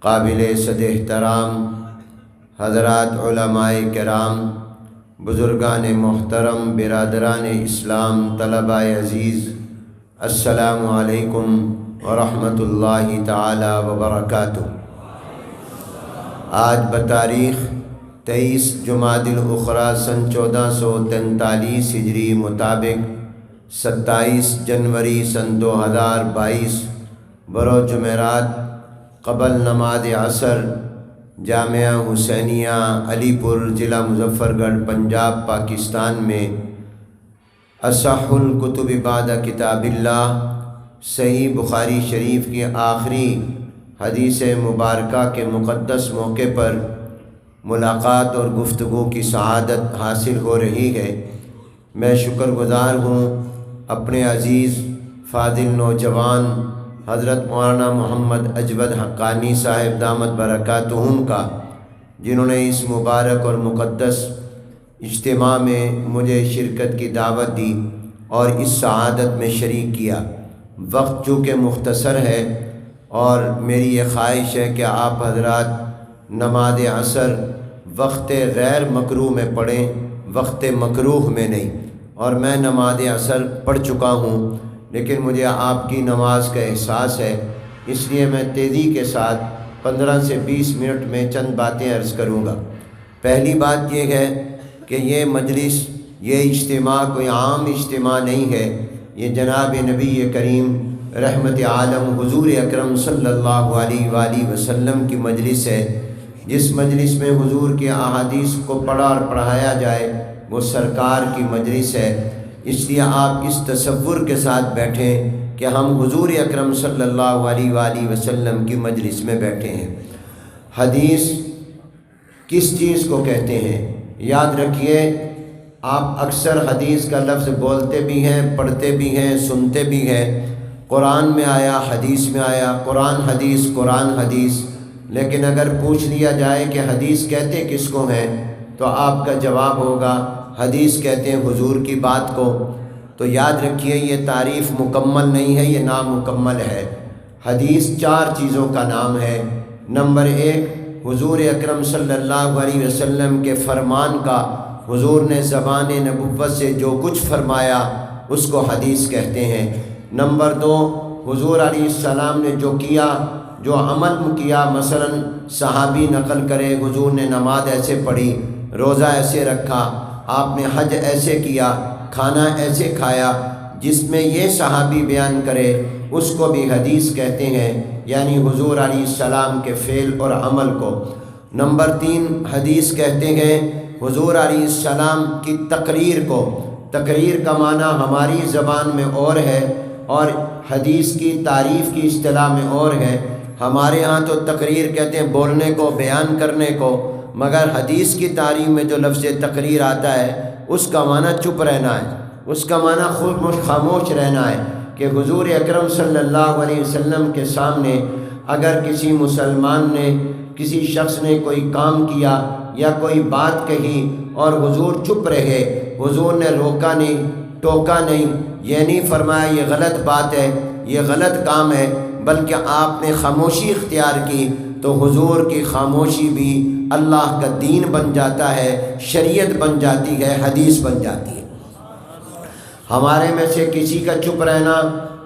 قابل صد احترام حضرات علماء کرام، بزرگان محترم، برادران اسلام، طلباء عزیز، السلام علیکم ورحمۃ اللہ تعالی وبرکاتہ۔ آج بتاریخ 23 جمادی الاخری سن 1443 ہجری مطابق 27 جنوری سن 2022 بروز جمعرات قبل نماز عصر جامعہ حسینیہ علی پور ضلع مظفر گڑھ پنجاب پاکستان میں اصح الکتب بعد کتاب اللہ صحیح بخاری شریف کی آخری حدیث مبارکہ کے مقدس موقع پر ملاقات اور گفتگو کی سعادت حاصل ہو رہی ہے۔ میں شکر گزار ہوں اپنے عزیز فاضل نوجوان حضرت مولانا محمد اجود حقانی صاحب دامت برکاتہم کا، جنہوں نے اس مبارک اور مقدس اجتماع میں مجھے شرکت کی دعوت دی اور اس سعادت میں شریک کیا۔ وقت چونکہ مختصر ہے اور میری یہ خواہش ہے کہ آپ حضرات نماز عصر وقت غیر مکروہ میں پڑھیں، وقت مکروہ میں نہیں۔ اور میں نماز عصر پڑھ چکا ہوں، لیکن مجھے آپ کی نماز کا احساس ہے، اس لیے میں تیزی کے ساتھ 15 سے 20 منٹ میں چند باتیں عرض کروں گا۔ پہلی بات یہ ہے کہ یہ مجلس، یہ اجتماع کوئی عام اجتماع نہیں ہے، یہ جناب نبی کریم رحمت عالم حضور اکرم صلی اللہ علیہ وآلہ وسلم کی مجلس ہے۔ جس مجلس میں حضور کی احادیث کو پڑھا اور پڑھایا جائے وہ سرکار کی مجلس ہے۔ اس لیے آپ اس تصور کے ساتھ بیٹھیں کہ ہم حضور اکرم صلی اللہ علیہ وآلہ وسلم کی مجلس میں بیٹھے ہیں۔ حدیث کس چیز کو کہتے ہیں؟ یاد رکھیے، آپ اکثر حدیث کا لفظ بولتے بھی ہیں، پڑھتے بھی ہیں، سنتے بھی ہیں۔ قرآن میں آیا، حدیث میں آیا، قرآن حدیث، قرآن حدیث، لیکن اگر پوچھ لیا جائے کہ حدیث کہتے کس کو ہیں تو آپ کا جواب ہوگا حدیث کہتے ہیں حضور کی بات کو۔ تو یاد رکھیے، یہ تعریف مکمل نہیں ہے، یہ نامکمل ہے۔ حدیث 4 چیزوں کا نام ہے۔ نمبر 1، حضور اکرم صلی اللہ علیہ وسلم کے فرمان کا، حضور نے زبان نبوت سے جو کچھ فرمایا اس کو حدیث کہتے ہیں۔ نمبر 2، حضور علیہ السلام نے جو کیا، جو عمل کیا، مثلا صحابی نقل کرے حضور نے نماز ایسے پڑھی، روزہ ایسے رکھا، آپ نے حج ایسے کیا، کھانا ایسے کھایا، جس میں یہ صحابی بیان کرے اس کو بھی حدیث کہتے ہیں، یعنی حضور علیہ السلام کے فعل اور عمل کو۔ نمبر 3، حدیث کہتے ہیں حضور علیہ السلام کی تقریر کو۔ تقریر کا معنی ہماری زبان میں اور ہے اور حدیث کی تعریف کی اصطلاح میں اور ہے۔ ہمارے ہاں تو تقریر کہتے ہیں بولنے کو، بیان کرنے کو، مگر حدیث کی تعریف میں جو لفظ تقریر آتا ہے اس کا معنی چپ رہنا ہے، اس کا معنی خاموش رہنا ہے، کہ حضور اکرم صلی اللہ علیہ وسلم کے سامنے اگر کسی مسلمان نے، کسی شخص نے کوئی کام کیا یا کوئی بات کہی اور حضور چپ رہے، حضور نے روکا نہیں، ٹوکا نہیں، یہ نہیں فرمایا یہ غلط بات ہے، یہ غلط کام ہے، بلکہ آپ نے خاموشی اختیار کی، تو حضور کی خاموشی بھی اللہ کا دین بن جاتا ہے، شریعت بن جاتی ہے، حدیث بن جاتی ہے۔ ہمارے میں سے کسی کا چپ رہنا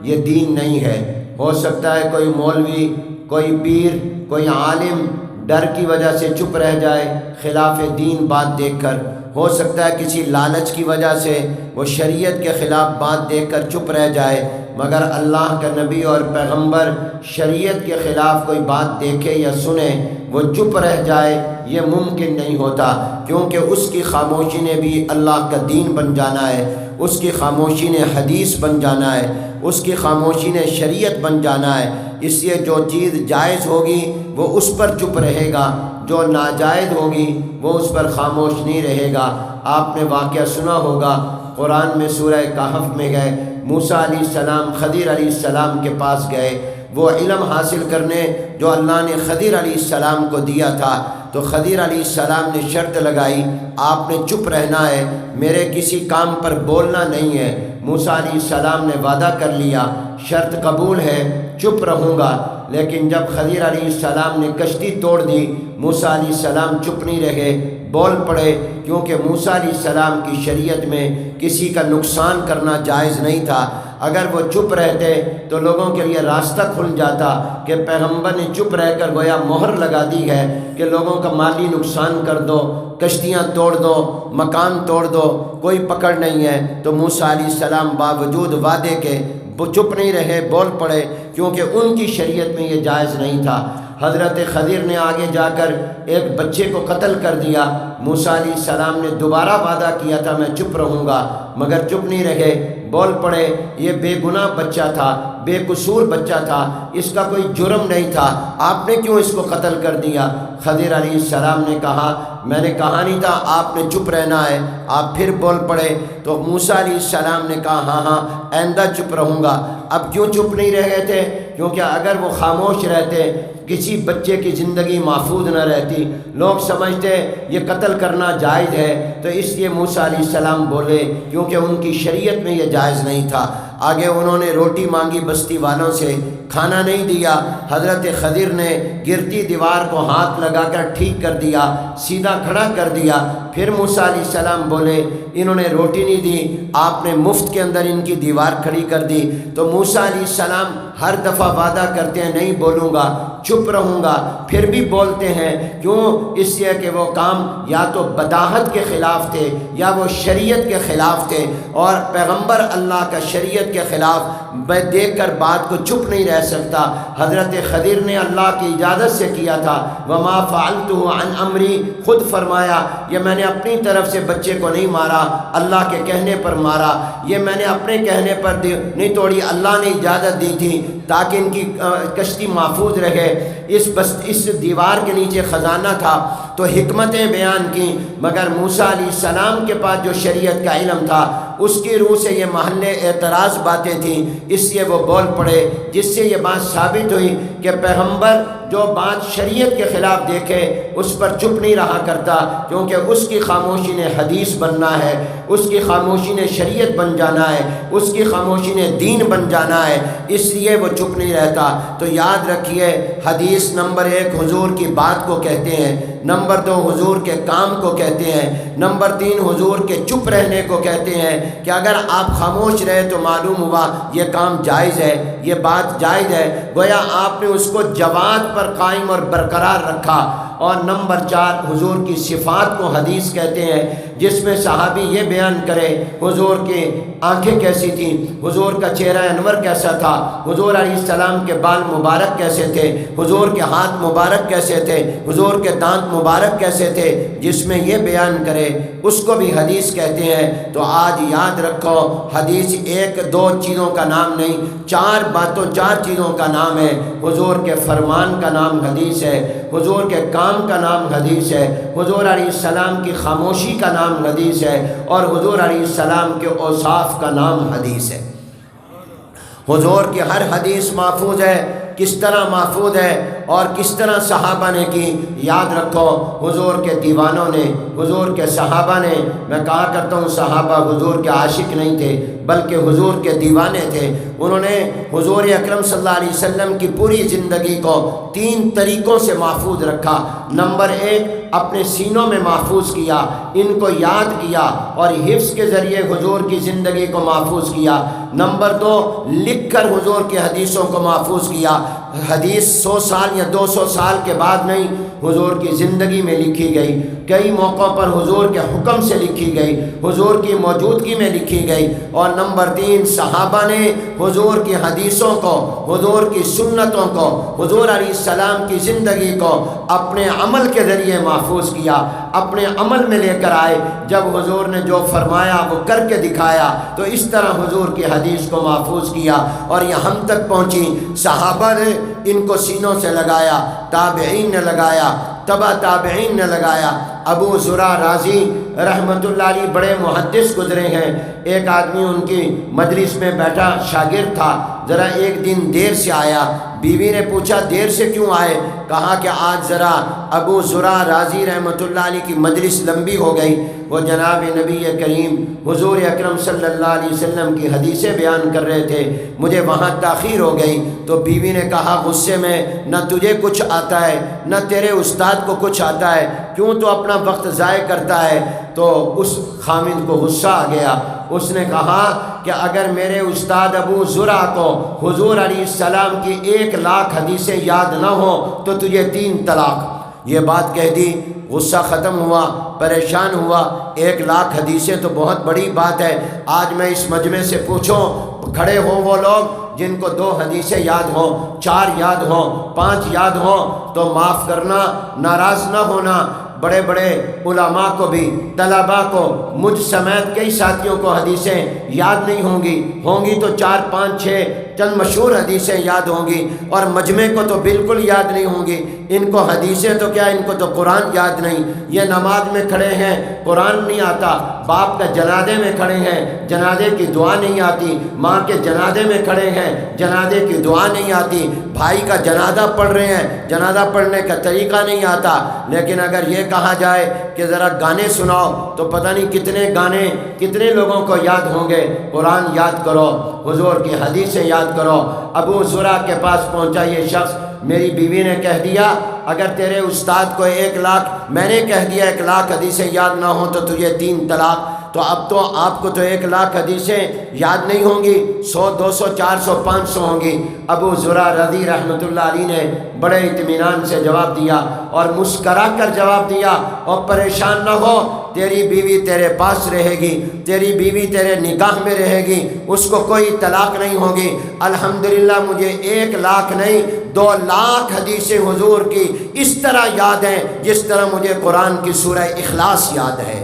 یہ دین نہیں ہے۔ ہو سکتا ہے کوئی مولوی، کوئی پیر، کوئی عالم ڈر کی وجہ سے چپ رہ جائے خلاف دین بات دیکھ کر، ہو سکتا ہے کسی لالچ کی وجہ سے وہ شریعت کے خلاف بات دیکھ کر چپ رہ جائے، مگر اللہ کا نبی اور پیغمبر شریعت کے خلاف کوئی بات دیکھے یا سنے وہ چپ رہ جائے، یہ ممکن نہیں ہوتا، کیونکہ اس کی خاموشی نے بھی اللہ کا دین بن جانا ہے، اس کی خاموشی نے حدیث بن جانا ہے، اس کی خاموشی نے شریعت بن جانا ہے۔ اس لیے جو چیز جائز ہوگی وہ اس پر چپ رہے گا، جو ناجائز ہوگی وہ اس پر خاموش نہیں رہے گا۔ آپ نے واقعہ سنا ہوگا، قرآن میں سورہ کہف میں گئے، موسیٰ علیہ السلام خضر علیہ السلام کے پاس گئے، وہ علم حاصل کرنے جو اللہ نے خضر علیہ السلام کو دیا تھا، تو خضر علیہ السلام نے شرط لگائی، آپ نے چپ رہنا ہے، میرے کسی کام پر بولنا نہیں ہے۔ موسیٰ علیہ السلام نے وعدہ کر لیا، شرط قبول ہے، چپ رہوں گا، لیکن جب خضر علیہ السلام نے کشتی توڑ دی موسیٰ علیہ السلام چپ نہیں رہے، بول پڑے، کیونکہ موسیٰ علیہ السلام کی شریعت میں کسی کا نقصان کرنا جائز نہیں تھا۔ اگر وہ چپ رہتے تو لوگوں کے لیے راستہ کھل جاتا کہ پیغمبر نے چپ رہ کر گویا مہر لگا دی ہے کہ لوگوں کا مالی نقصان کر دو، کشتیاں توڑ دو، مکان توڑ دو، کوئی پکڑ نہیں ہے۔ تو موسیٰ علیہ السلام باوجود وعدے کے وہ چپ نہیں رہے، بول پڑے، کیونکہ ان کی شریعت میں یہ جائز نہیں تھا۔ حضرت خضر نے آگے جا کر ایک بچے کو قتل کر دیا۔ موسیٰ علیہ السلام نے دوبارہ وعدہ کیا تھا میں چپ رہوں گا، مگر چپ نہیں رہے، بول پڑے، یہ بے گناہ بچہ تھا، بے قصور بچہ تھا، اس کا کوئی جرم نہیں تھا، آپ نے کیوں اس کو قتل کر دیا؟ خضر علیہ السلام نے کہا میں نے کہا نہیں تھا آپ نے چپ رہنا ہے، آپ پھر بول پڑے۔ تو موسیٰ علیہ السلام نے کہا ہاں آئندہ چپ رہوں گا۔ اب کیوں چپ نہیں رہ گئے تھے؟ کیونکہ اگر وہ خاموش رہتے کسی بچے کی زندگی محفوظ نہ رہتی، لوگ سمجھتے یہ قتل کرنا جائز ہے، تو اس لیے موسیٰ علیہ السلام بولے، کیونکہ ان کی شریعت میں یہ جائز نہیں تھا۔ آگے انہوں نے روٹی مانگی بستی والوں سے، کھانا نہیں دیا۔ حضرت خضر نے گرتی دیوار کو ہاتھ لگا کر ٹھیک کر دیا، سیدھا کھڑا کر دیا۔ پھر موسیٰ علیہ السلام بولے انہوں نے روٹی نہیں دی، آپ نے مفت کے اندر ان کی دیوار کھڑی کر دی۔ تو موسیٰ علیہ السلام ہر دفعہ وعدہ کرتے ہیں نہیں بولوں گا، چپ رہوں گا، پھر بھی بولتے ہیں، کیوں؟ اس لیے کہ وہ کام یا تو بداہت کے خلاف تھے یا وہ شریعت کے خلاف تھے، اور پیغمبر اللہ کا شریعت کے خلاف میں دیکھ کر بات کو چپ نہیں رہ سکتا۔ حضرت خضر نے اللہ کی اجازت سے کیا تھا، وما فعلتہ عن امری، خود فرمایا یہ میں نے اپنی طرف سے بچے کو نہیں مارا، اللہ کے کہنے پر مارا، یہ میں نے اپنے کہنے پر نہیں توڑی، اللہ نے اجازت دی تھی تاکہ ان کی کشتی محفوظ رہے۔ اس دیوار کے نیچے خزانہ تھا تو حکمتیں بیان کی، مگر موسیٰ علیہ السلام کے پاس جو شریعت کا علم تھا اس کی روح سے یہ محل اعتراض باتیں تھیں، اس لیے وہ بول پڑے، جس سے یہ بات ثابت ہوئی کہ پیغمبر جو بات شریعت کے خلاف دیکھے اس پر چپ نہیں رہا کرتا، کیونکہ اس کی خاموشی نے حدیث بننا ہے، اس کی خاموشی نے شریعت بن جانا ہے، اس کی خاموشی نے دین بن جانا ہے، اس لیے وہ چپ نہیں رہتا۔ تو یاد رکھیے حدیث نمبر 1 حضور کی بات کو کہتے ہیں، نمبر 2 حضور کے کام کو کہتے ہیں، نمبر 3 حضور کے چپ رہنے کو کہتے ہیں کہ اگر آپ خاموش رہے تو معلوم ہوا یہ کام جائز ہے، یہ بات جائز ہے، گویا آپ نے اس کو جواز پر قائم اور برقرار رکھا۔ اور نمبر 4 حضور کی صفات کو حدیث کہتے ہیں، جس میں صحابی یہ بیان کرے حضور کی آنکھیں کیسی تھیں، حضور کا چہرہ انور کیسا تھا، حضور علیہ السلام کے بال مبارک کیسے تھے، حضور کے ہاتھ مبارک کیسے تھے، حضور کے دانت مبارک کیسے تھے، جس میں یہ بیان کرے اس کو بھی حدیث کہتے ہیں۔ تو آج یاد رکھو حدیث 1-2 چیزوں کا نام نہیں، 4 چیزوں کا نام ہے۔ حضور کے فرمان کا نام حدیث ہے، حضور کے کام کا نام حدیث ہے، حضور علیہ السلام کی خاموشی کا نام حدیث ہے، اور حضور علیہ السلام کے اوصاف کا نام حدیث ہے۔ حضور کی ہر حدیث محفوظ ہے، کس طرح محفوظ ہے اور کس طرح صحابہ نے کی۔ یاد رکھو حضور کے دیوانوں نے، حضور کے صحابہ نے، میں کہا کرتا ہوں صحابہ حضور کے عاشق نہیں تھے بلکہ حضور کے دیوانے تھے۔ انہوں نے حضور اکرم صلی اللہ علیہ وسلم کی پوری زندگی کو 3 طریقوں سے محفوظ رکھا۔ نمبر 1 اپنے سینوں میں محفوظ کیا، ان کو یاد کیا اور حفظ کے ذریعے حضور کی زندگی کو محفوظ کیا۔ نمبر 2 لکھ کر حضور کی حدیثوں کو محفوظ کیا۔ حدیث 100 سال یا 200 سال کے بعد نہیں، حضور کی زندگی میں لکھی گئی، کئی موقعوں پر حضور کے حکم سے لکھی گئی، حضور کی موجودگی میں لکھی گئی۔ اور نمبر 3 صحابہ نے حضور کی حدیثوں کو، حضور کی سنتوں کو، حضور علیہ السلام کی زندگی کو اپنے عمل کے ذریعے محفوظ کیا، اپنے عمل میں لے کر آئے۔ جب حضور نے جو فرمایا وہ کر کے دکھایا، تو اس طرح حضور کی حدیث کو محفوظ کیا اور یہ ہم تک پہنچی۔ صحابہ نے ان کو سینوں سے لگایا، تابعین نے لگایا، تبع تابعین نے لگایا، ابو زرع رازی رحمۃ اللہ علیہ بڑے محدث گزرے ہیں۔ ایک آدمی ان کی مجلس میں بیٹھا شاگرد تھا، ذرا ایک دن دیر سے آیا۔ بیوی نے پوچھا دیر سے کیوں آئے؟ کہا کہ آج ذرا ابو زرع رازی رحمۃ اللہ علیہ کی مجلس لمبی ہو گئی، وہ جناب نبی کریم حضور اکرم صلی اللہ علیہ وسلم کی حدیثیں بیان کر رہے تھے، مجھے وہاں تاخیر ہو گئی۔ تو بیوی نے کہا غصے میں، نہ تجھے کچھ آتا ہے نہ تیرے استاد کو کچھ آتا ہے، کیوں تو اپنا وقت ضائع کرتا ہے؟ تو اس خامند کو غصہ آ گیا۔ اس نے کہا کہ اگر میرے استاد ابو زرع کو حضور علیہ السلام کی 1,00,000 حدیثیں یاد نہ ہوں تو تجھے 3 طلاق۔ یہ بات کہہ دی، غصہ ختم ہوا، پریشان ہوا۔ 1,00,000 حدیثیں تو بہت بڑی بات ہے۔ آج میں اس مجمع سے پوچھوں، کھڑے ہوں وہ لوگ جن کو 2 حدیثیں یاد ہوں، 4 یاد ہوں، 5 یاد ہوں، تو معاف کرنا، ناراض نہ ہونا۔ بڑے بڑے علماء کو بھی، طلباء کو، مجھ سمیت کئی ساتھیوں کو حدیثیں یاد نہیں ہوں گی تو 4 5 6 چند مشہور حدیثیں یاد ہوں گی، اور مجمع کو تو بالکل یاد نہیں ہوں گی۔ ان کو حدیثیں تو کیا، ان کو تو قرآن یاد نہیں۔ یہ نماز میں کھڑے ہیں، قرآن نہیں آتا، باپ کا جنازے میں کھڑے ہیں، جنازے کی دعا نہیں آتی، ماں کے جنازے میں کھڑے ہیں، جنازے کی دعا نہیں آتی، بھائی کا جنازہ پڑھ رہے ہیں، جنازہ پڑھنے کا طریقہ نہیں آتا۔ لیکن اگر یہ کہا جائے کہ ذرا گانے سناؤ تو پتہ نہیں کتنے گانے کتنے لوگوں کو یاد ہوں گے۔ قرآن یاد کرو، حضور کی حدیثیں یاد کرو۔ ابو زرع کے پاس پہنچا یہ شخص، میری بیوی نے کہہ دیا اگر تیرے استاد کو 1,00,000، میں نے کہہ دیا 1,00,000 حدیثیں یاد نہ ہوں تو تجھے 3 طلاق۔ تو اب تو آپ کو تو 1,00,000 حدیثیں یاد نہیں ہوں گی، 100 200 400 500 ہوں گی۔ ابو زرع رضی رحمۃ اللہ علیہ نے بڑے اطمینان سے جواب دیا اور مسکرا کر جواب دیا، اور پریشان نہ ہو، تیری بیوی تیرے پاس رہے گی، تیری بیوی تیرے نکاح میں رہے گی، اس کو کوئی طلاق نہیں ہوگی۔ الحمدللہ مجھے 1,00,000 نہیں 2,00,000 حدیثیں حضور کی اس طرح یاد ہیں جس طرح مجھے قرآن کی سورہ اخلاص یاد ہے۔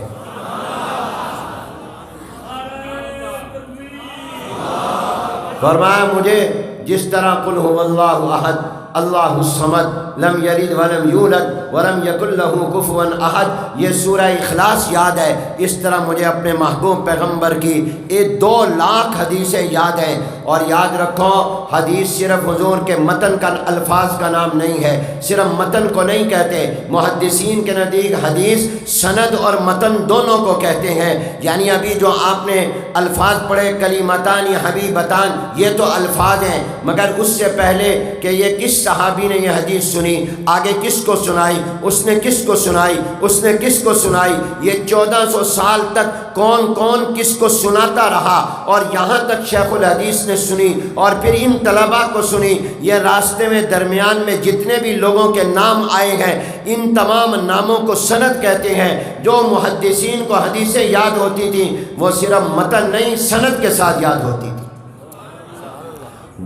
فرمایا مجھے جس طرح قل هو اللہ احد اللہ الصمد لم یلد ولم یولد ولم یکن لہ کفوا احد، یہ سورہ اخلاص یاد ہے، اس طرح مجھے اپنے محبوب پیغمبر کی یہ 2,00,000 حدیثیں یاد ہیں۔ اور یاد رکھو، حدیث صرف حضور کے متن کا الفاظ کا نام نہیں ہے، صرف متن کو نہیں کہتے، محدثین کے نزدیک حدیث سند اور متن دونوں کو کہتے ہیں۔ یعنی ابھی جو آپ نے الفاظ پڑھے کلیمتان حبیبتان، یہ تو الفاظ ہیں، مگر اس سے پہلے کہ یہ کس صحابی نے یہ حدیث سنی، آگے کس کو سنائی، اس نے کس کو سنائی، اس نے کس کو سنائی، یہ 1400 سال تک کون کون کس کو سناتا رہا، اور یہاں تک شیخ الحدیث نے سنی، اور پھر ان طلباء کو سنی۔ یہ راستے میں درمیان میں جتنے بھی لوگوں کے نام آئے ہیں، ان تمام ناموں کو سند کہتے ہیں۔ جو محدثین کو حدیثیں یاد ہوتی تھیں وہ صرف متن نہیں، سند کے ساتھ یاد ہوتی تھی۔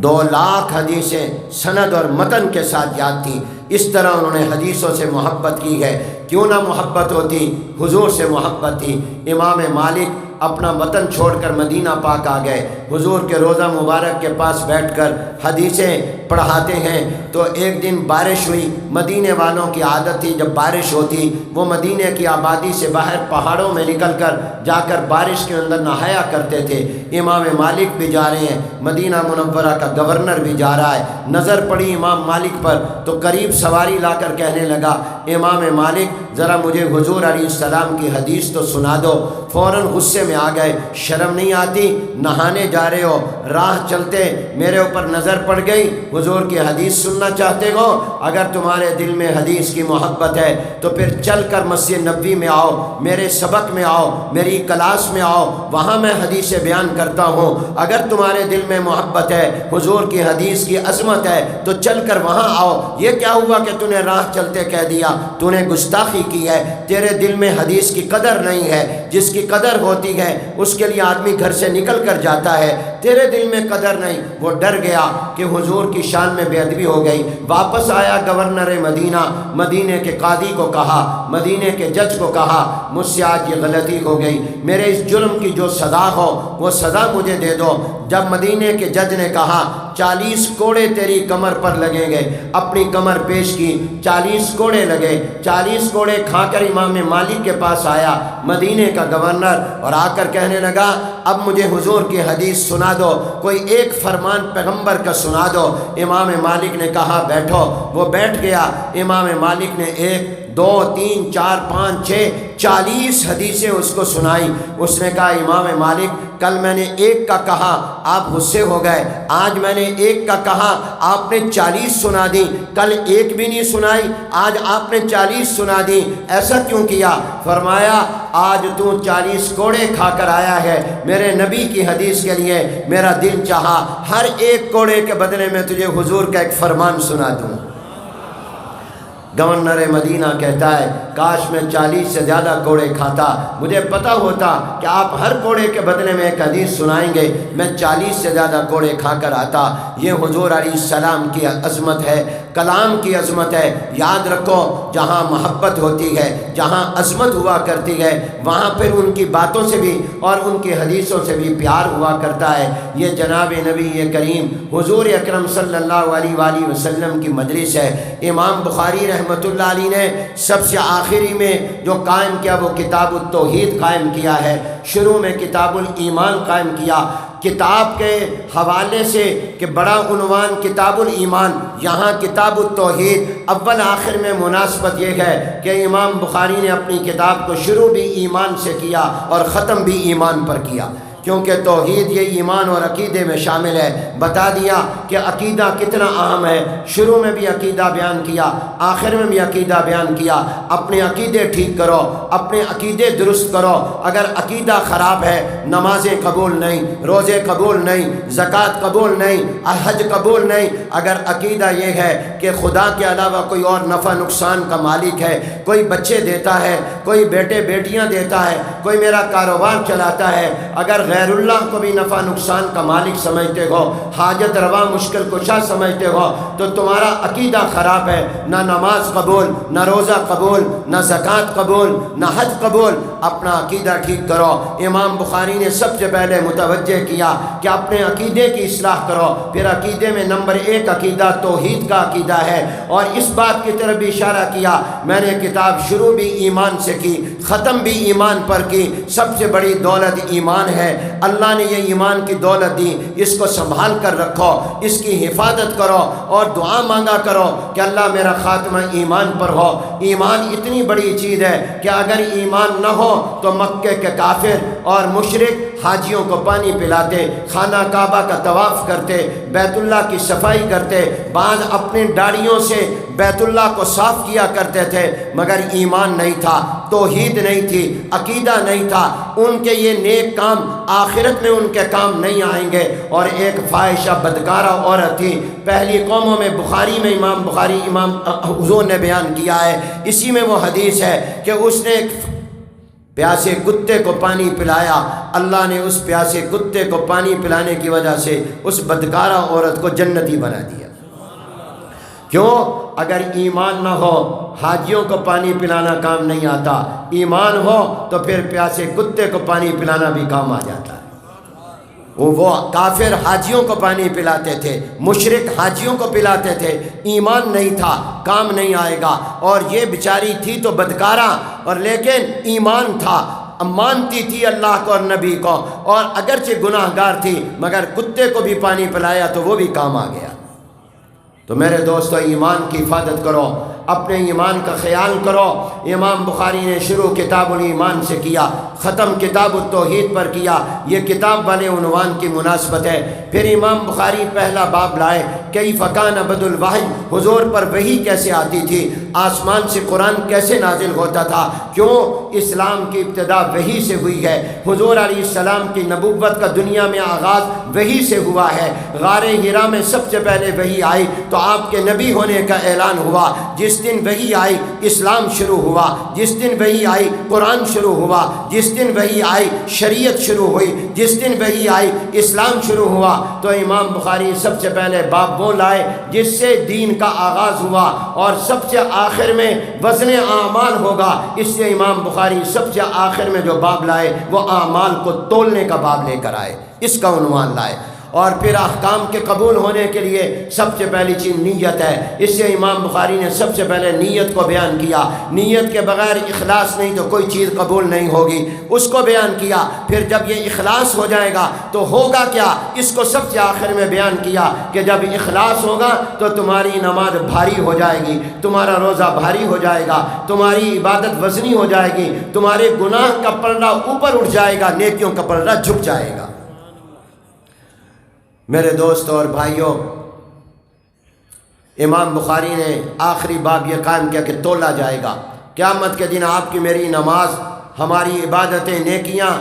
2,00,000 حدیثیں سند اور متن کے ساتھ یاد تھی۔ اس طرح انہوں نے حدیثوں سے محبت کی ہے۔ کیوں نہ محبت ہوتی، حضور سے محبت تھی۔ امام مالک اپنا وطن چھوڑ کر مدینہ پاک آ گئے، حضور کے روضہ مبارک کے پاس بیٹھ کر حدیثیں پڑھاتے ہیں۔ تو ایک دن بارش ہوئی، مدینے والوں کی عادت تھی جب بارش ہوتی وہ مدینے کی آبادی سے باہر پہاڑوں میں نکل کر جا کر بارش کے اندر نہایا کرتے تھے۔ امام مالک بھی جا رہے ہیں، مدینہ منورہ کا گورنر بھی جا رہا ہے۔ نظر پڑی امام مالک پر تو قریب سواری لا کر کہنے لگا، امام مالک ذرا مجھے حضور علیہ السلام کی حدیث تو سنا دو۔ فوراً غصے میں آ گئے، شرم نہیں آتی، نہانے جا رہے ہو، راہ چلتے میرے اوپر نظر پڑ گئی، حضور کی حدیث سننا چاہتے ہو؟ اگر تمہارے دل میں حدیث کی محبت ہے تو پھر چل کر مسجد نبوی میں آؤ، میرے سبق میں آؤ، میری کلاس میں آؤ، وہاں میں حدیثیں بیان کرتا ہوں۔ اگر تمہارے دل میں محبت ہے، حضور کی حدیث کی عظمت ہے تو چل کر وہاں آؤ۔ یہ کیا ہوا کہ تو نے راہ چلتے کہہ دیا؟ تو نے گستاخی کی ہے، تیرے دل میں حدیث کی قدر نہیں ہے۔ جس کی قدر ہوتی ہے اس کے لیے آدمی گھر سے نکل کر جاتا ہے، تیرے دل میں قدر نہیں۔ وہ ڈر گیا کہ حضور کی شان میں بے ادبی ہو گئی، واپس آیا گورنر مدینہ، مدینے کے قاضی کو کہا، مدینے کے جج کو کہا، مجھ سے آج یہ غلطی ہو گئی، میرے اس جرم کی جو سزا ہو وہ سزا مجھے دے دو۔ جب مدینے کے جج نے کہا 40 کوڑے تیری کمر پر لگیں گے۔ اپنی کمر پیش کی، 40 کوڑے لگے۔ 40 کوڑے کھا کر امام مالک کے پاس آیا مدینے کا گورنر، اور آ کر کہنے لگا اب مجھے حضور کی حدیث سنا دو، کوئی ایک فرمان پیغمبر کا سنا دو۔ امام مالک نے کہا بیٹھو، وہ بیٹھ گیا۔ امام مالک نے 1 2 3 4 5 6 40 حدیثیں اس کو سنائی۔ اس نے کہا امام مالک کل میں نے 1 کا کہا آپ غصے ہو گئے، آج میں نے 1 کا کہا آپ نے 40 سنا دی، کل 1 بھی نہیں سنائی، آج آپ نے 40 سنا دی، ایسا کیوں کیا؟ فرمایا آج تو 40 کوڑے کھا کر آیا ہے، میرے نبی کی حدیث کے لیے میرا دل چاہا ہر 1 کوڑے کے بدلے میں تجھے حضور کا ایک فرمان سنا دوں۔ گورنر مدینہ کہتا ہے کاش میں 40 سے زیادہ کوڑے کھاتا، مجھے پتہ ہوتا کہ آپ ہر کوڑے کے بدلے میں ایک حدیث سنائیں گے، میں 40 سے زیادہ کوڑے کھا کر آتا۔ یہ حضور علیہ السلام کی عظمت ہے، کلام کی عظمت ہے۔ یاد رکھو جہاں محبت ہوتی ہے، جہاں عظمت ہوا کرتی ہے، وہاں پھر ان کی باتوں سے بھی اور ان کی حدیثوں سے بھی پیار ہوا کرتا ہے۔ یہ جناب نبی کریم حضور اکرم صلی اللہ علیہ وآلہ وسلم کی مجلس ہے۔ امام بخاری رحمۃ اللہ علیہ نے سب سے آخری میں جو قائم کیا وہ کتاب التوحید قائم کیا ہے، شروع میں کتاب الایمان قائم کیا۔ کتاب کے حوالے سے کہ بڑا عنوان کتاب الایمان، یہاں کتاب التوحید، اول آخر میں مناسبت یہ ہے کہ امام بخاری نے اپنی کتاب کو شروع بھی ایمان سے کیا اور ختم بھی ایمان پر کیا، کیونکہ توحید یہ ایمان اور عقیدے میں شامل ہے۔ بتا دیا کہ عقیدہ کتنا اہم ہے، شروع میں بھی عقیدہ بیان کیا، آخر میں بھی عقیدہ بیان کیا۔ اپنے عقیدے ٹھیک کرو، اپنے عقیدے درست کرو۔ اگر عقیدہ خراب ہے نمازیں قبول نہیں، روزے قبول نہیں، زکوٰۃ قبول نہیں، حج قبول نہیں۔ اگر عقیدہ یہ ہے کہ خدا کے علاوہ کوئی اور نفع نقصان کا مالک ہے، کوئی بچے دیتا ہے، کوئی بیٹے بیٹیاں دیتا ہے، کوئی میرا کاروبار چلاتا ہے، اگر غیر اللہ کو بھی نفع نقصان کا مالک سمجھتے ہو، حاجت روا مشکل کشا سمجھتے ہو، تو تمہارا عقیدہ خراب ہے۔ نہ نماز قبول، نہ روزہ قبول، نہ زکوٰۃ قبول، نہ حج قبول۔ اپنا عقیدہ ٹھیک کرو۔ امام بخاری نے سب سے پہلے متوجہ کیا کہ اپنے عقیدے کی اصلاح کرو۔ پھر عقیدے میں نمبر 1 عقیدہ توحید کا عقیدہ ہے، اور اس بات کی طرف بھی اشارہ کیا میں نے کتاب شروع بھی ایمان سے کی، ختم بھی ایمان پر کی۔ سب سے بڑی دولت ایمان ہے۔ اللہ نے یہ ایمان کی دولت دی، اس کو سنبھال کر رکھو، اس کی حفاظت کرو اور دعا مانگا کرو کہ اللہ میرا خاتمہ ایمان پر ہو۔ ایمان اتنی بڑی چیز ہے کہ اگر ایمان نہ ہو تو مکے کے کافر اور مشرک حاجیوں کو پانی پلاتے، خانہ کعبہ کا طواف کرتے، بیت اللہ کی صفائی کرتے، بعض اپنی داڑھیوں سے بیت اللہ کو صاف کیا کرتے تھے، مگر ایمان نہیں تھا، توحید نہیں تھی، عقیدہ نہیں تھا۔ ان کے یہ نیک کام آخرت میں ان کے کام نہیں آئیں گے۔ اور ایک فاحشہ بدکارہ عورت تھی، پہلی قوموں میں بخاری میں امام حضور نے بیان کیا ہے، اسی میں وہ حدیث ہے کہ اس نے ایک پیاسے کتے کو پانی پلایا، اللہ نے اس پیاسے کتے کو پانی پلانے کی وجہ سے اس بدکارہ عورت کو جنتی بنا دیا۔ کیوں؟ اگر ایمان نہ ہو حاجیوں کو پانی پلانا کام نہیں آتا، ایمان ہو تو پھر پیاسے کتے کو پانی پلانا بھی کام آ جاتا ہے۔ وہ کافر حاجیوں کو پانی پلاتے تھے، مشرک حاجیوں کو پلاتے تھے، ایمان نہیں تھا، کام نہیں آئے گا۔ اور یہ بیچاری تھی تو بدکارہ، اور لیکن ایمان تھا، مانتی تھی اللہ کو اور نبی کو، اور اگرچہ گناہ گار تھی مگر کتے کو بھی پانی پلایا تو وہ بھی کام آ گیا۔ تو میرے دوستو ایمان کی حفاظت کرو، اپنے ایمان کا خیال کرو۔ امام بخاری نے شروع کتاب الایمان سے کیا، ختم کتاب التوحید پر کیا، یہ کتاب والے عنوان کی مناسبت ہے۔ پھر امام بخاری پہلا باب لائے، کیف کان بدء الوحی، حضور پر وحی کیسے آتی تھی، آسمان سے قرآن کیسے نازل ہوتا تھا، کیوں اسلام کی ابتدا وحی سے ہوئی ہے۔ حضور علیہ السلام کی نبوت کا دنیا میں آغاز وحی سے ہوا ہے۔ غار حرا میں سب سے پہلے وحی آئی تو آپ کے نبی ہونے کا اعلان ہوا۔ جس دن وحی آئی اسلام شروع ہوا، جس دن وحی آئی قرآن شروع ہوا، جس دن وحی آئی شریعت شروع ہوئی، جس دن وحی آئی اسلام شروع ہوا۔ تو امام بخاری سب سے پہلے باب وہ لائے جس سے دین کا آغاز ہوا، اور سب سے آخر میں وزن اعمال ہوگا، اس لیے امام بخاری سب سے آخر میں جو باب لائے وہ اعمال کو تولنے کا باب لے کر آئے، اس کا عنوان لائے۔ اور پھر احکام کے قبول ہونے کے لیے سب سے پہلی چیز نیت ہے۔ اس سے امام بخاری نے سب سے پہلے نیت کو بیان کیا۔ نیت کے بغیر اخلاص نہیں تو کوئی چیز قبول نہیں ہوگی، اس کو بیان کیا۔ پھر جب یہ اخلاص ہو جائے گا تو ہوگا کیا، اس کو سب سے آخر میں بیان کیا کہ جب اخلاص ہوگا تو تمہاری نماز بھاری ہو جائے گی، تمہارا روزہ بھاری ہو جائے گا، تمہاری عبادت وزنی ہو جائے گی، تمہارے گناہ کا پلڑا اوپر اٹھ جائے گا، نیکیوں کا پلڑا جھک جائے گا۔ میرے دوستوں اور بھائیوں، امام بخاری نے آخری باب یہ قائم کیا کہ تولا جائے گا۔ قیامت کے دن آپ کی میری نماز، ہماری عبادتیں، نیکیاں،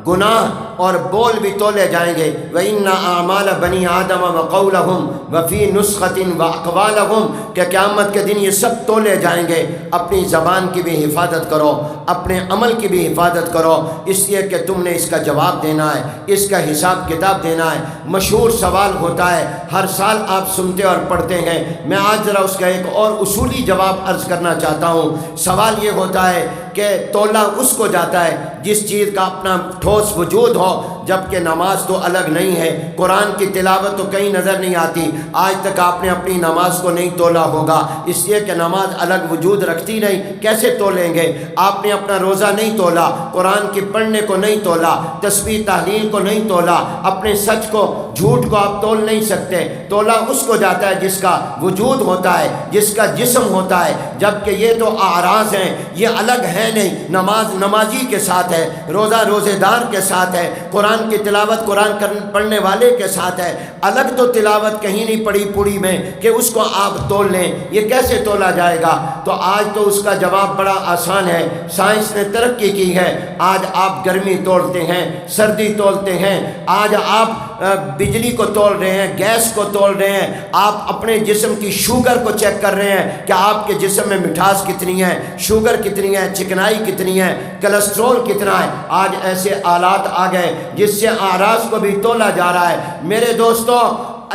گناہ اور بول بھی تولے جائیں گے۔ وَإِنَّ أَعْمَالَ بَنِي آدَمَ وَقَوْلَهُمْ وَفِي نُسْخَةٍ وَأَقْوَالَهُمْ کہ قیامت کے دن یہ سب تولے جائیں گے۔ اپنی زبان کی بھی حفاظت کرو، اپنے عمل کی بھی حفاظت کرو، اس لیے کہ تم نے اس کا جواب دینا ہے، اس کا حساب کتاب دینا ہے۔ مشہور سوال ہوتا ہے، ہر سال آپ سنتے اور پڑھتے ہیں، میں آج ذرا اس کا ایک اور اصولی جواب عرض کرنا چاہتا ہوں۔ سوال یہ ہوتا ہے کہ تولا اس کو جاتا ہے جس چیز کا اپنا ٹھوس وجود ہو، جبکہ نماز تو الگ نہیں ہے، قرآن کی تلاوت تو کہیں نظر نہیں آتی۔ آج تک آپ نے اپنی نماز کو نہیں تولا ہوگا، اس لیے کہ نماز الگ وجود رکھتی نہیں، کیسے تولیں گے؟ آپ نے اپنا روزہ نہیں تولا، قرآن کی پڑھنے کو نہیں تولا، تسبیح تحلیل کو نہیں تولا، اپنے سچ کو، جھوٹ کو آپ تول نہیں سکتے۔ تولا اس کو جاتا ہے جس کا وجود ہوتا ہے، جس کا جسم ہوتا ہے، جبکہ یہ تو اعراض ہیں، یہ الگ ہے نہیں۔ نماز نمازی کے ساتھ ہے، روزہ روزے دار کے ساتھ ہے، قرآن کی تلاوت قرآن پڑھنے والے کے ساتھ ہے۔ الگ تو تلاوت کہیں نہیں پڑھی پوری میں کہ اس کو آپ تول لیں، یہ کیسے تولا جائے گا؟ تو آج تو اس کا جواب بڑا آسان ہے، سائنس نے ترقی کی ہے۔ آج آپ گرمی تولتے ہیں، سردی تولتے ہیں، آج آپ بجلی کو تول رہے ہیں، گیس کو تول رہے ہیں، آپ اپنے جسم کی شوگر کو چیک کر رہے ہیں کہ آپ کے جسم میں مٹھاس کتنی ہے، شوگر کتنی ہے، چکنائی کتنی ہے، کلسٹرول کتنا ہے۔ آج ایسے آلات آ گئے جس سے اعراض کو بھی تولا جا رہا ہے۔ میرے دوستوں،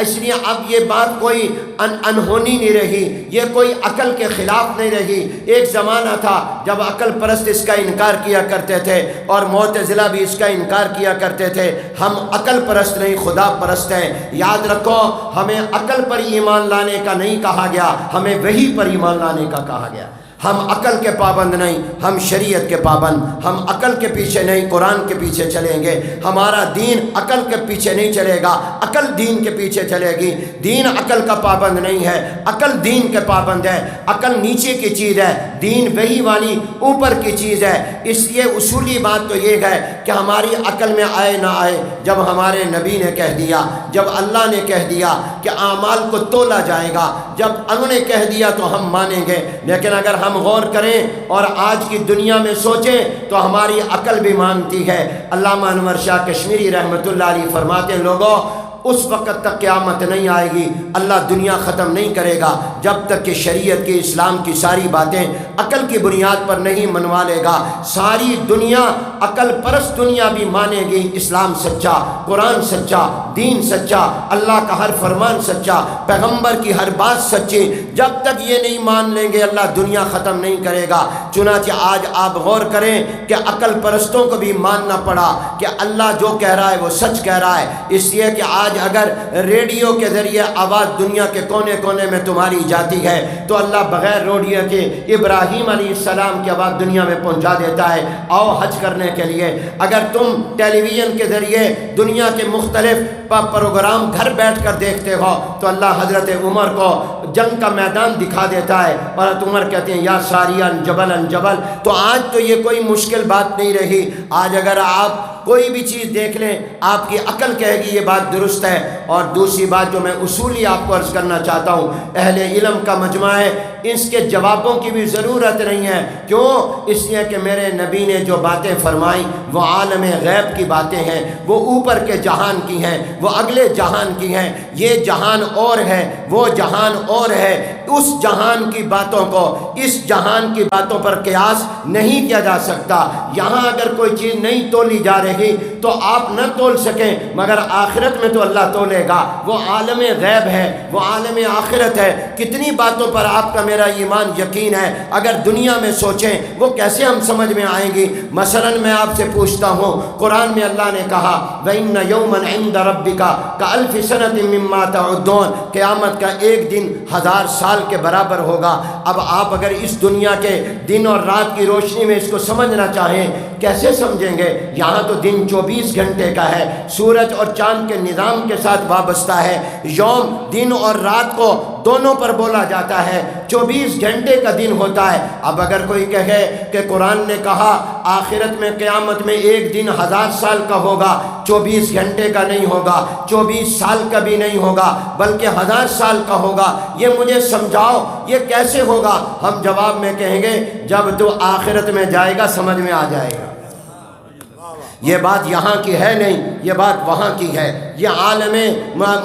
اس لیے اب یہ بات کوئی انہونی نہیں رہی، یہ کوئی عقل کے خلاف نہیں رہی۔ ایک زمانہ تھا جب عقل پرست اس کا انکار کیا کرتے تھے اور معتزلہ بھی اس کا انکار کیا کرتے تھے۔ ہم عقل پرست نہیں، خدا پرست ہیں۔ یاد رکھو، ہمیں عقل پر ایمان لانے کا نہیں کہا گیا، ہمیں وحی پر ایمان لانے کا کہا گیا۔ ہم عقل کے پابند نہیں، ہم شریعت کے پابند۔ ہم عقل کے پیچھے نہیں، قرآن کے پیچھے چلیں گے۔ ہمارا دین عقل کے پیچھے نہیں چلے گا، عقل دین کے پیچھے چلے گی۔ دین عقل کا پابند نہیں ہے، عقل دین کے پابند ہے۔ عقل نیچے کی چیز ہے، دین وہی والی اوپر کی چیز ہے۔ اس لیے اصولی بات تو یہ ہے کہ ہماری عقل میں آئے نہ آئے، جب ہمارے نبی نے کہہ دیا، جب اللہ نے کہہ دیا کہ اعمال کو تولا جائے گا، جب انہوں نے کہہ دیا تو ہم مانیں گے۔ لیکن اگر ہم غور کریں اور آج کی دنیا میں سوچیں تو ہماری عقل بھی مانتی ہے۔ علامہ انور شاہ کشمیری رحمۃ اللہ علیہ فرماتے ہیں، لوگوں اس وقت تک قیامت نہیں آئے گی، اللہ دنیا ختم نہیں کرے گا جب تک کہ شریعت کی، اسلام کی ساری باتیں عقل کی بنیاد پر نہیں منوا لے گا۔ ساری دنیا، عقل پرست دنیا بھی مانے گی اسلام سچا، قرآن سچا، دین سچا، اللہ کا ہر فرمان سچا، پیغمبر کی ہر بات سچی۔ جب تک یہ نہیں مان لیں گے اللہ دنیا ختم نہیں کرے گا۔ چنانچہ آج آپ غور کریں کہ عقل پرستوں کو بھی ماننا پڑا کہ اللہ جو کہہ رہا ہے وہ سچ کہہ رہا ہے، اس لیے کہ آج اگر ریڈیو کے ذریعے آواز دنیا کے کونے کونے میں تمہاری جاتی ہے تو اللہ بغیر ریڈیو کے ابراہیم علیہ السلام کی آواز دنیا میں پہنچا دیتا ہے، آؤ حج کرنے کے لیے۔ اگر تم ٹیلی ویژن کے ذریعے دنیا کے مختلف پروگرام گھر بیٹھ کر دیکھتے ہو تو اللہ حضرت عمر کو جنگ کا میدان دکھا دیتا ہے اور حضرت عمر کہتے ہیں یا ساریان جبل ان جبل۔ تو آج تو یہ کوئی مشکل بات نہیں رہی۔ آج اگر آپ کوئی بھی چیز دیکھ لیں، آپ کی عقل کہے گی یہ بات درست ہے۔ اور دوسری بات جو میں اصولی آپ کو عرض کرنا چاہتا ہوں، اہل علم کا مجمع ہے، اس کے جوابوں کی بھی ضرورت نہیں ہے۔ کیوں؟ اس لیے کہ میرے نبی نے جو باتیں فرمائیں وہ عالم غیب کی باتیں ہیں، وہ اوپر کے جہان کی ہیں، وہ اگلے جہان کی ہیں۔ یہ جہان اور ہے، وہ جہان اور ہے۔ اس جہان کی باتوں کو اس جہان کی باتوں پر قیاس نہیں کیا جا سکتا۔ یہاں اگر کوئی چیز نہیں تولی جا رہی رہی تو آپ نہ تول سکیں، مگر آخرت میں تو اللہ تولے گا۔ وہ عالم غیب ہے، وہ عالم آخرت ہے۔ کتنی باتوں پر آپ کا میرا ایمان یقین ہے، اگر دنیا میں سوچیں وہ کیسے ہم سمجھ میں آئیں گی۔ مثلا میں آپ سے پوچھتا ہوں، قرآن میں اللہ نے کہا وَإِنَّ يَوْمًا عِنْدَ رَبِّكَ كَأَلْفِ سَنَةٍ مِّمَّا تَعُدُّونَ، قیامت کا ایک دن 1000 سال کے برابر ہوگا۔ اب آپ اگر اس دنیا کے دن اور رات کی روشنی میں اس کو سمجھنا چاہیں کیسے سمجھیں گے؟ یہاں تو دن 24 گھنٹے کا ہے، سورج اور چاند کے نظام کے ساتھ وابستہ ہے۔ یوم دن اور رات کو دونوں پر بولا جاتا ہے، 24 گھنٹے کا دن ہوتا ہے۔ اب اگر کوئی کہے کہ قرآن نے کہا آخرت میں قیامت میں ایک دن 1000 سال کا ہوگا، 24 گھنٹے کا نہیں ہوگا، 24 سال کا بھی نہیں ہوگا، بلکہ 1000 سال کا ہوگا، یہ مجھے سمجھاؤ یہ کیسے ہوگا؟ ہم جواب میں کہیں گے جب تو آخرت میں جائے گا سمجھ میں آ جائے گا۔ یہ بات یہاں کی ہے نہیں، یہ بات وہاں کی ہے، یہ عالم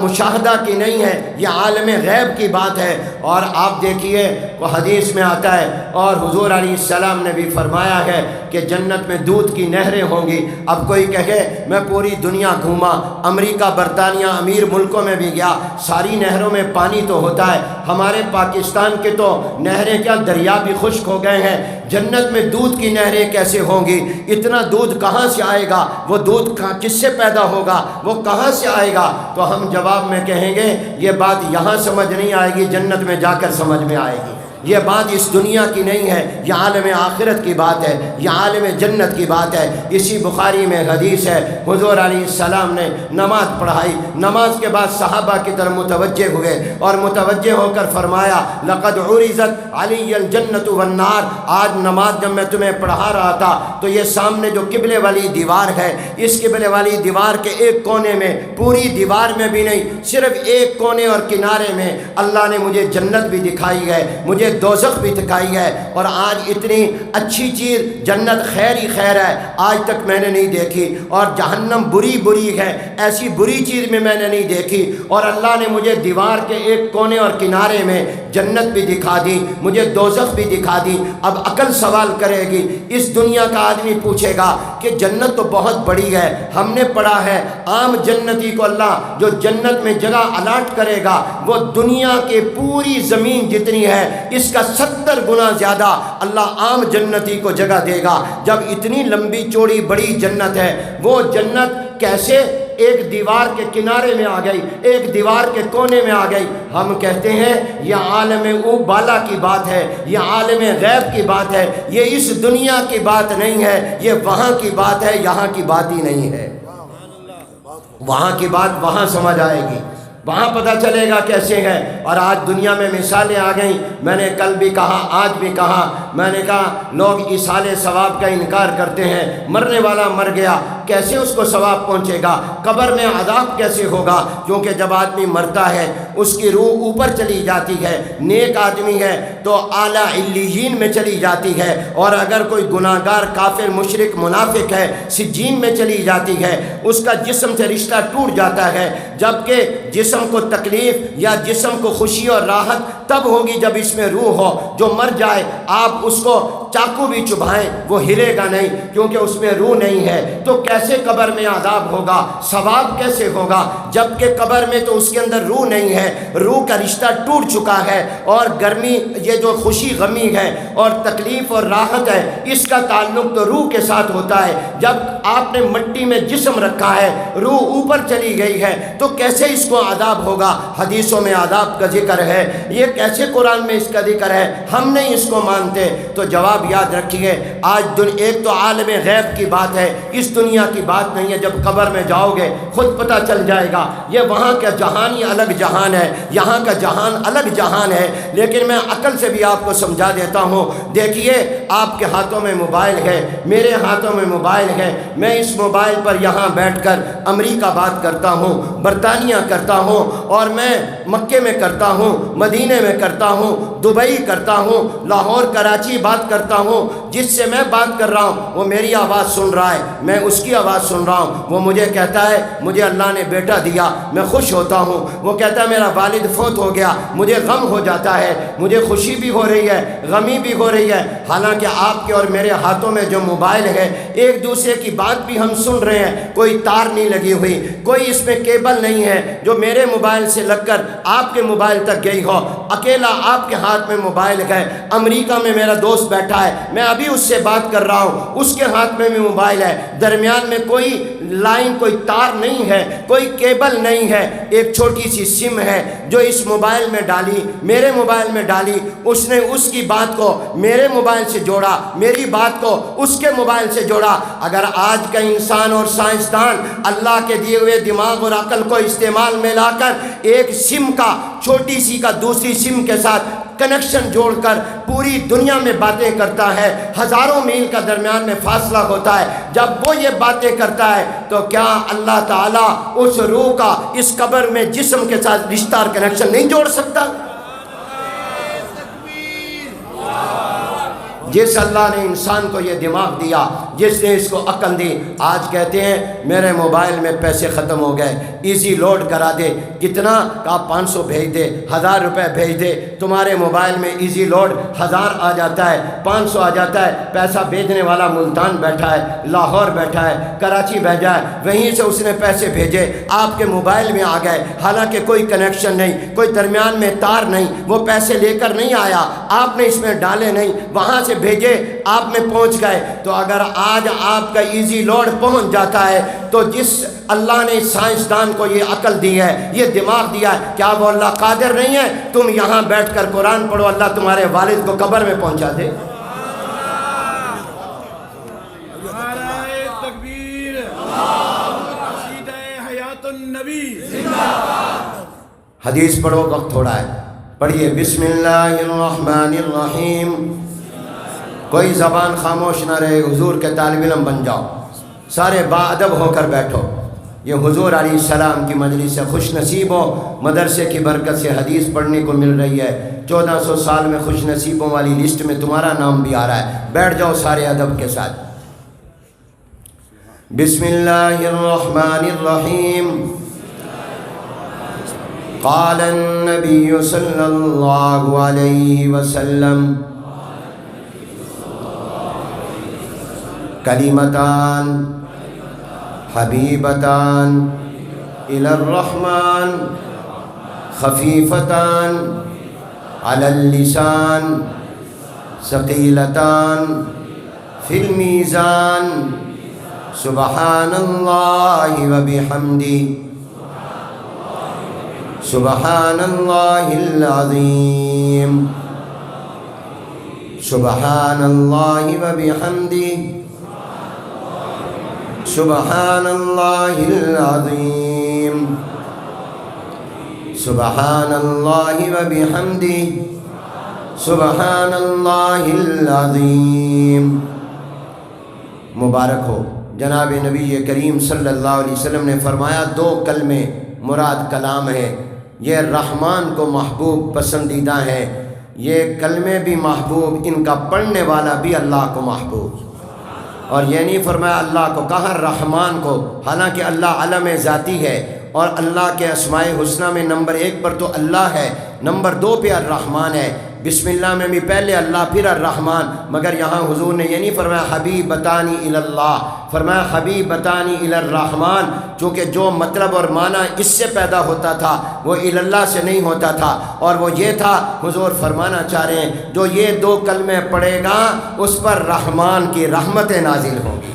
مشاہدہ کی نہیں ہے، یہ عالم غیب کی بات ہے۔ اور آپ دیکھیے وہ حدیث میں آتا ہے، اور حضور علیہ السلام نے بھی فرمایا ہے کہ جنت میں دودھ کی نہریں ہوں گی۔ اب کوئی کہے میں پوری دنیا گھوما، امریکہ برطانیہ امیر ملکوں میں بھی گیا، ساری نہروں میں پانی تو ہوتا ہے، ہمارے پاکستان کے تو نہریں کیا دریا بھی خشک ہو گئے ہیں، جنت میں دودھ کی نہریں کیسے ہوں گی؟ اتنا دودھ کہاں سے آئے گا؟ وہ دودھ کس سے پیدا ہوگا؟ وہ کہاں سے آئے گا؟ تو ہم جواب میں کہیں گے یہ بات یہاں سمجھ نہیں آئے گی، جنت میں جا کر سمجھ میں آئے گی۔ یہ بات اس دنیا کی نہیں ہے، یہ عالم آخرت کی بات ہے، یہ عالم جنت کی بات ہے۔ اسی بخاری میں حدیث ہے، حضور علیہ السلام نے نماز پڑھائی، نماز کے بعد صحابہ کی طرف متوجہ ہوئے اور متوجہ ہو کر فرمایا لقد عرضت علی الجنت والنار۔ آج نماز جب میں تمہیں پڑھا رہا تھا تو یہ سامنے جو قبلے والی دیوار ہے، اس قبلے والی دیوار کے ایک کونے میں، پوری دیوار میں بھی نہیں، صرف ایک کونے اور کنارے میں اللہ نے مجھے جنت بھی دکھائی ہے، مجھے دوزخ بھی دکھائی ہے۔ اور آج اتنی اچھی چیز جنت خیر ہی خیر ہے، آج تک میں نے نہیں دیکھی، اور جہنم بری بری ہے، ایسی بری چیز میں نے نہیں دیکھی، اور اللہ نے مجھے دیوار کے ایک کونے اور کنارے میں جنت بھی دکھا دی، مجھے دوزخ بھی دکھا دی۔ اب عقل سوال کرے گی، اس دنیا کا آدمی پوچھے گا کہ جنت تو بہت بڑی ہے، ہم نے پڑھا ہے عام جنتی کو اللہ جو جنت میں جگہ الاٹ کرے گا وہ دنیا کے پوری زمین جتنی ہے اس کا 70 گنا زیادہ اللہ عام جنتی کو جگہ دے گا۔ جب اتنی لمبی چوڑی بڑی جنت ہے، وہ جنت کیسے ایک دیوار کے کنارے میں آ گئی، ایک دیوار کے کونے میں آ گئی؟ ہم کہتے ہیں یہ عالم او بالا کی بات ہے، یہ عالم غیب کی بات ہے، یہ اس دنیا کی بات نہیں ہے، یہ وہاں کی بات ہے، یہاں کی بات ہی نہیں ہے۔ وہاں کی بات وہاں سمجھ آئے گی، وہاں پتہ چلے گا کیسے ہے۔ اور آج دنیا میں مثالیں آ گئیں، میں نے کل بھی کہا آج بھی کہا، میں نے کہا لوگ ایصال ثواب کا انکار کرتے ہیں، مرنے والا مر گیا کیسے اس کو ثواب پہنچے گا؟ قبر میں عذاب کیسے ہوگا؟ کیونکہ جب آدمی مرتا ہے اس کی روح اوپر چلی جاتی ہے، نیک آدمی ہے تو اعلیٰ علیین میں چلی جاتی ہے، اور اگر کوئی گناہ گار کافر مشرک منافق ہے سجین میں چلی جاتی ہے، اس کا جسم سے رشتہ ٹوٹ جاتا ہے۔ جبکہ جسم کو تکلیف یا جسم کو خوشی اور راحت تب ہوگی جب اس میں روح ہو۔ جو مر جائے آپ اس کو چاقو بھی چبھائیں وہ ہلے گا نہیں، کیونکہ اس میں روح نہیں ہے۔ تو کیسے قبر میں عذاب ہوگا؟ ثواب کیسے ہوگا؟ جبکہ قبر میں تو اس کے اندر روح نہیں ہے، روح کا رشتہ ٹوٹ چکا ہے، اور گرمی یہ جو خوشی غمی ہے اور تکلیف اور راحت ہے اس کا تعلق تو روح کے ساتھ ہوتا ہے۔ جب آپ نے مٹی میں جسم رکھا ہے، روح اوپر چلی گئی ہے، تو کیسے اس کو عذاب ہوگا؟ حدیثوں میں عذاب کا ذکر ہے، یہ کیسے قرآن میں اس کا ذکر ہے؟ ہم نہیں اس کو مانتے۔ تو جواب یاد رکھیے، آج ایک تو عالم غیب کی بات ہے، اس دنیا کی بات نہیں ہے۔ جب قبر میں جاؤ گے خود پتہ چل جائے گا، یہ وہاں کا جہان ہی الگ جہان ہے، یہاں کا جہان الگ جہان ہے۔ لیکن میں عقل سے بھی آپ کو سمجھا دیتا ہوں۔ دیکھیے آپ کے ہاتھوں میں موبائل ہے، میرے ہاتھوں میں موبائل ہے، میں اس موبائل پر یہاں بیٹھ کر امریکہ بات کرتا ہوں، برطانیہ کرتا ہوں، اور میں مکے میں کرتا ہوں، مدینے میں کرتا ہوں، دبئی کرتا ہوں، لاہور کراچی بات کرتا کرتا ہوں، جس سے میں بات کر رہا ہوں وہ میری آواز سن رہا ہے، میں اس کی آواز سن رہا ہوں۔ وہ مجھے کہتا ہے مجھے اللہ نے بیٹا دیا، میں خوش ہوتا ہوں۔ وہ کہتا ہے میرا والد فوت ہو گیا، مجھے غم ہو جاتا ہے، مجھے خوشی بھی ہو رہی ہے، غمی بھی ہو رہی ہے۔ حالانکہ آپ کے اور میرے ہاتھوں میں جو موبائل ہے، ایک دوسرے کی بات بھی ہم سن رہے ہیں، کوئی تار نہیں لگی ہوئی، کوئی اس میں کیبل نہیں ہے جو میرے موبائل سے لگ کر آپ کے موبائل تک گئی ہو۔ اکیلا آپ کے ہاتھ میں موبائل ہے۔ امریکہ میں میرا دوست بیٹھا ہے، میں ابھی اس سے بات کر رہا ہوں، اس کے ہاتھ میں بھی موبائل ہے، درمیان میں کوئی لائن، کوئی تار نہیں ہے، کوئی کیبل نہیں ہے، ایک چھوٹی سی سم ہے جو اس موبائل میں ڈالی، میرے موبائل میں ڈالی، اس نے اس کی بات کو میرے موبائل سے جوڑا، میری بات کو اس کے موبائل سے جوڑا۔ اگر آج کا انسان اور سائنسدان اللہ کے دیے ہوئے دماغ اور عقل کو استعمال میں لا کر ایک سم کا، چھوٹی سی کا دوسری سم کے ساتھ کنیکشن جوڑ کر پوری دنیا میں باتیں کرتا ہے، ہزاروں میل کا درمیان میں فاصلہ ہوتا ہے، جب وہ یہ باتیں کرتا ہے تو کیا اللہ تعالیٰ اس روح کا اس قبر میں جسم کے ساتھ رشتہ اور کنیکشن نہیں جوڑ سکتا؟ جس اللہ نے انسان کو یہ دماغ دیا، جس نے اس کو عقل دی، آج کہتے ہیں میرے موبائل میں پیسے ختم ہو گئے، ایزی لوڈ کرا دے، کتنا کہ 500 بھیج دے، 1000 روپے بھیج دے، تمہارے موبائل میں ایزی لوڈ 1000 آ جاتا ہے، 500 آ جاتا ہے۔ پیسہ بھیجنے والا ملتان بیٹھا ہے، لاہور بیٹھا ہے، کراچی بھیجا ہے، وہیں سے اس نے پیسے بھیجے، آپ کے موبائل میں آ گئے، حالانکہ کوئی کنیکشن نہیں، کوئی درمیان میں تار نہیں، وہ پیسے لے کر نہیں آیا، آپ نے اس میں ڈالے نہیں، وہاں سے بھیجے، آپ میں پہنچ گئے۔ تو اگر آج آپ کا ایزی لوڈ پہنچ جاتا ہے تو جس اللہ نے سائنسدان کو یہ عقل دی ہے، یہ دماغ دیا ہے، کیا وہ اللہ قادر نہیں ہے تم یہاں بیٹھ کر قرآن پڑھو، اللہ تمہارے والد کو قبر میں پہنچا دے؟ تکبیر، قصیدہ حیات النبی۔ حدیث پڑھو، وقت تھوڑا ہے، پڑھیے بسم اللہ الرحمن الرحیم۔ کوئی زبان خاموش نہ رہے، حضور کے طالب علم بن جاؤ، سارے با ادب ہو کر بیٹھو۔ یہ حضور علیہ السلام کی مجلس سے خوش نصیب ہو، مدرسے کی برکت سے حدیث پڑھنے کو مل رہی ہے، 1400 سال میں خوش نصیبوں والی لسٹ میں تمہارا نام بھی آ رہا ہے۔ بیٹھ جاؤ سارے ادب کے ساتھ۔ بسم اللہ الرحمن الرحیم۔ قال النبی صلی اللہ علیہ وسلم کلمتان حبیبتان الی الرحمن خفیفتان علی اللسان ثقیلتان فی المیزان سبحان اللہ وبحمدہ سبحان اللہ العظیم سبحان اللہ وبحمدہ سبحان اللہ العظیم سبحان اللہ وبحمدہ سبحان اللہ العظیم۔ مبارک ہو، جناب نبی کریم صلی اللہ علیہ وسلم نے فرمایا 2 کلمے مراد کلام ہے، یہ رحمان کو محبوب پسندیدہ ہے، یہ کلمے بھی محبوب، ان کا پڑھنے والا بھی اللہ کو محبوب۔ اور یہ نہیں فرمایا اللہ کو، کہا رحمان کو، حالانکہ اللہ علم ذاتی ہے اور اللہ کے اسماء الحسنہ میں نمبر 1 پر تو اللہ ہے، نمبر 2 پہ الرحمن ہے، بسم اللہ میں بھی پہلے اللہ پھر الرحمن، مگر یہاں حضور نے یہ نہیں فرمایا حبیبتانی الی اللہ، فرمایا حبیبتانی الی الرحمن، چونکہ جو مطلب اور معنی اس سے پیدا ہوتا تھا وہ الی اللہ سے نہیں ہوتا تھا، اور وہ یہ تھا، حضور فرمانا چاہ رہے ہیں جو یہ 2 کلمے پڑھے گا اس پر رحمان کی رحمتیں نازل ہوں گی،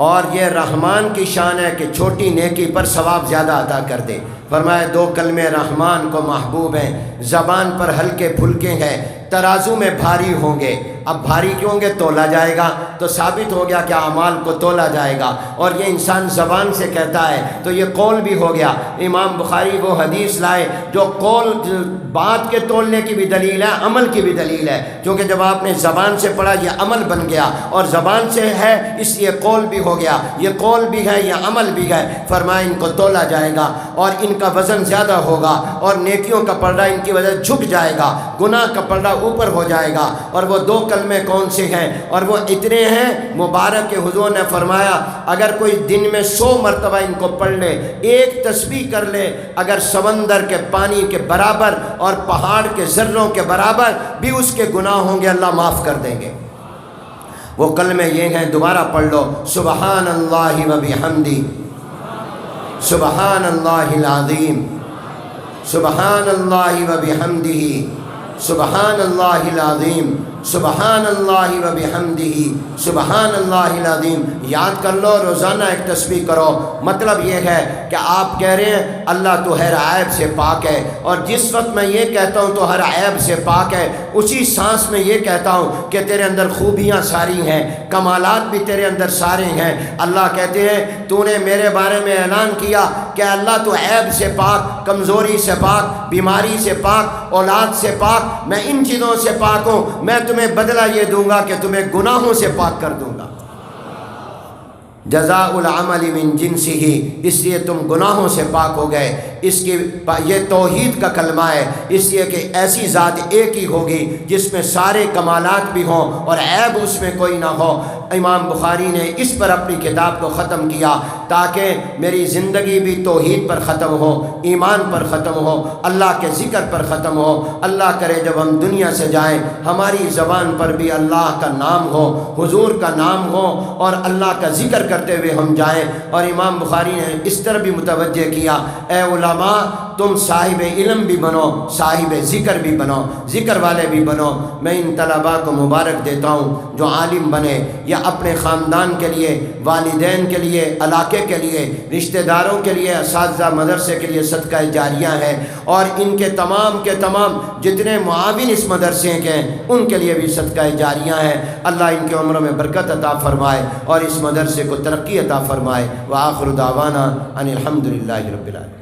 اور یہ رحمان کی شان ہے کہ چھوٹی نیکی پر ثواب زیادہ عطا کر دے۔ فرمایا 2 کلمے رحمان کو محبوب ہیں، زبان پر ہلکے پھلکے ہیں، ترازو میں بھاری ہوں گے، اب بھاری کیوں گے؟ تولا جائے گا، تو ثابت ہو گیا کہ اعمال کو تولا جائے گا، اور یہ انسان زبان سے کہتا ہے تو یہ قول بھی ہو گیا۔ امام بخاری وہ حدیث لائے جو قول بات کے تولنے کی بھی دلیل ہے، عمل کی بھی دلیل ہے، کیونکہ جب آپ نے زبان سے پڑھا یہ عمل بن گیا، اور زبان سے ہے اس لیے قول بھی ہو گیا، یہ قول بھی ہے یہ عمل بھی ہے۔ فرمایا ان کو تولا جائے گا اور ان کا وزن زیادہ ہوگا، اور نیکیوں کا پلڑا ان کی وجہ جھک جائے گا، گناہ کا پلڑا اوپر ہو جائے گا۔ اور وہ دو کلمے کون سے ہیں؟ اور وہ اتنے ہیں مبارک کہ حضور نے فرمایا اگر کوئی دن میں 100 مرتبہ ان کو پڑھ لے، ایک تسبیح کر لے، اگر سمندر کے پانی کے برابر اور پہاڑ کے ذروں کے برابر بھی اس کے گناہ ہوں گے، اللہ معاف کر دیں گے۔ وہ کلمے یہ ہیں، دوبارہ پڑھ لو، سبحان اللہ و بحمدہ، سبحان اللہ العظیم، سبحان اللہ و بحمدہ، سبحان اللہ العظیم، سبحان اللہ و بحمدہ، سبحان اللہ العظیم۔ یاد کر لو، روزانہ ایک تسبیح کرو۔ مطلب یہ ہے کہ آپ کہہ رہے ہیں اللہ تو ہر عیب سے پاک ہے، اور جس وقت میں یہ کہتا ہوں تو ہر عیب سے پاک ہے، اسی سانس میں یہ کہتا ہوں کہ تیرے اندر خوبیاں ساری ہیں، کمالات بھی تیرے اندر سارے ہیں۔ اللہ کہتے ہیں تو نے میرے بارے میں اعلان کیا کہ اللہ تو عیب سے پاک، کمزوری سے پاک، بیماری سے پاک، اولاد سے پاک، میں ان چیزوں سے پاک ہوں، میں تمہیں بدلہ یہ دوں گا کہ تمہیں گناہوں سے پاک کر دوں گا۔ جزاء العمل من جنسہ، اس لیے تم گناہوں سے پاک ہو گئے۔ اس کی یہ توحید کا کلمہ ہے، اس لیے کہ ایسی ذات ایک ہی ہوگی جس میں سارے کمالات بھی ہوں اور عیب اس میں کوئی نہ ہو۔ امام بخاری نے اس پر اپنی کتاب کو ختم کیا تاکہ میری زندگی بھی توحید پر ختم ہو، ایمان پر ختم ہو، اللہ کے ذکر پر ختم ہو۔ اللہ کرے جب ہم دنیا سے جائیں ہماری زبان پر بھی اللہ کا نام ہو، حضور کا نام ہو، اور اللہ کا ذکر کرتے ہوئے ہم جائیں۔ اور امام بخاری نے اس طرح بھی متوجہ کیا، اے علماء تم صاحب علم بھی بنو، صاحب ذکر بھی بنو، ذکر والے بھی بنو۔ میں ان طلباء کو مبارک دیتا ہوں جو عالم بنے، یا اپنے خاندان کے لیے، والدین کے لیے، علاقے کے لیے، رشتہ داروں کے لیے، اساتذہ مدرسے کے لیے صدقہ جاریہ ہے، اور ان کے تمام جتنے معاون اس مدرسے کے ہیں ان کے لیے بھی صدقہ جاریہ ہے۔ اللہ ان کے عمروں میں برکت عطا فرمائے اور اس مدرسے کو ترقی عطا فرمائے۔ وآخر دعوانا ان الحمد للہ رب العالمین۔